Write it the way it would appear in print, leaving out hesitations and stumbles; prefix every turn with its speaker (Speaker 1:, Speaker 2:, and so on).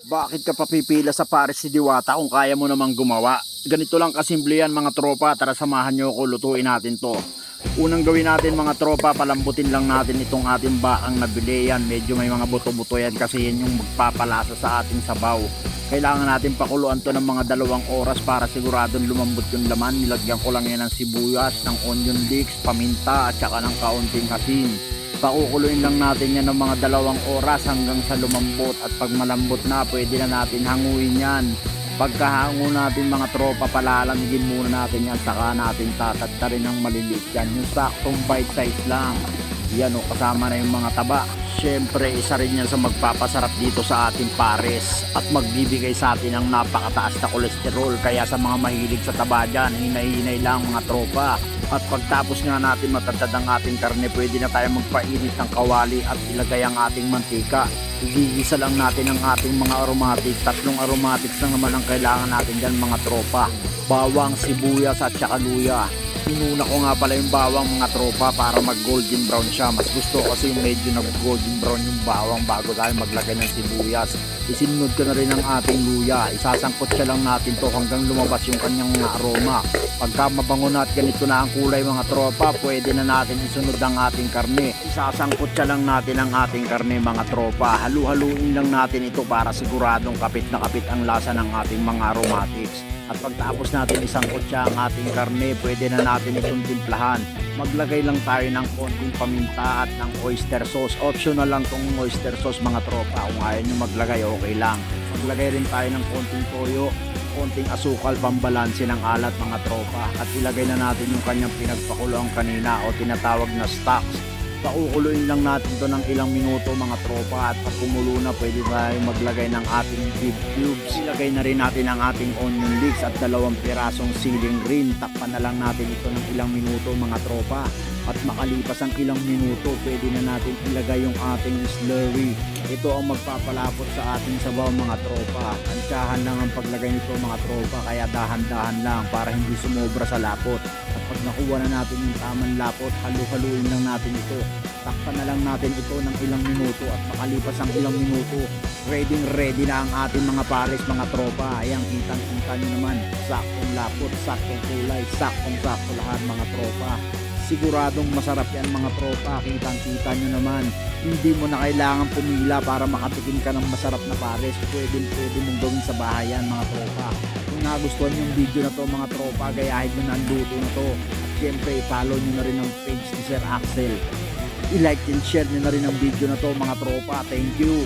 Speaker 1: Bakit ka papipila sa Pares si Diwata kung kaya mo namang gumawa? Ganito lang kasimple yan mga tropa, tara samahan nyo ako, lutuin natin to. Unang gawin natin mga tropa, palambutin lang natin itong ating bakang nabili yan. Medyo may mga buto-buto yan kasi yan yung magpapalasa sa ating sabaw. Kailangan natin pakuluan to ng mga 2 oras para siguradong lumambot yung laman. Nilagyan ko lang yan ng sibuyas, ng onion leeks, paminta at saka ng kaunting asin. Pakukuluin lang natin yan ng mga 2 oras hanggang sa lumambot, at pag malambot na pwede na natin hanguin yan. Pagkahango natin mga tropa, palalamigin muna natin yan, saka natin tatadtarin ng maliliit yan, yung saktong bite size lang yan o, kasama na yung mga taba. Syempre isa rin yan sa magpapasarap dito sa ating pares at magbibigay sa atin ng napakataas na kolesterol, kaya sa mga mahilig sa taba dyan, hinay-hinay lang mga tropa. At pagtapos nga natin matatad ang ating karne, pwede na tayo magpainit ng kawali at ilagay ang ating mantika. Igigisa lang natin ang ating mga aromatic. 3 aromatics lang naman ang kailangan natin dyan mga tropa: bawang, sibuyas at saka luya. Inuna ko nga pala yung bawang mga tropa para mag golden brown siya. Mas gusto ko kasi yung medyo nag golden brown yung bawang bago tayo maglagay ng sibuyas. Isinunod ko na rin ang ating luya. Isasangkot siya lang natin to hanggang lumabas yung kanyang aroma. Pagka mabango na at ganito na ang kulay mga tropa, pwede na natin isunod ang ating karne. Isasangkot siya lang natin ang ating karne mga tropa. Halu-haluin lang natin ito para siguradong kapit na kapit ang lasa ng ating mga aromatics. At pagtapos natin isangkot siya ang ating karne, pwede na natin itong timplahan. Maglagay lang tayo ng konting paminta at ng oyster sauce. Optional lang tong oyster sauce mga tropa. Kung ayaw nyo maglagay, okay lang. Maglagay rin tayo ng konting toyo, konting asukal, pambalanse ng alat mga tropa. At ilagay na natin yung kanyang pinagpakuloan kanina o tinatawag na stocks. Pakukuluin lang natin to ng ilang minuto mga tropa, at pag kumulo na pwede tayong maglagay ng ating beef cubes. Ilagay na rin natin ang ating onion leeks at 2 pirasong siling green. Takpan na lang natin ito ng ilang minuto mga tropa. At makalipas ang ilang minuto, pwede na natin ilagay yung ating slurry. Ito ang magpapalapot sa ating sabaw mga tropa. Tansyahan lang ang paglagay nito mga tropa, kaya dahan-dahan lang para hindi sumobra sa lapot. At pag nakuha na natin yung tamang lapot, halu-haluin lang natin ito. Takpan na lang natin ito ng ilang minuto, at makalipas ang ilang minuto, ready na ang ating mga pares mga tropa. Ayan, kitang-kita nyo naman, saktong lapot, saktong kulay, saktong-sakto lahat mga tropa. Siguradong masarap yan mga tropa, kitang-kita nyo naman. Hindi mo na kailangan pumila para makatikim ka ng masarap na pares. Pwede mong gawin sa bahay yan mga tropa. Kung nagustuhan yung video na to mga tropa, gayahin nyo na ang luto na to. At syempre, i-follow nyo na rin ang page ni Sir Axel. I-like and share nyo na rin ang video na to mga tropa. Thank you.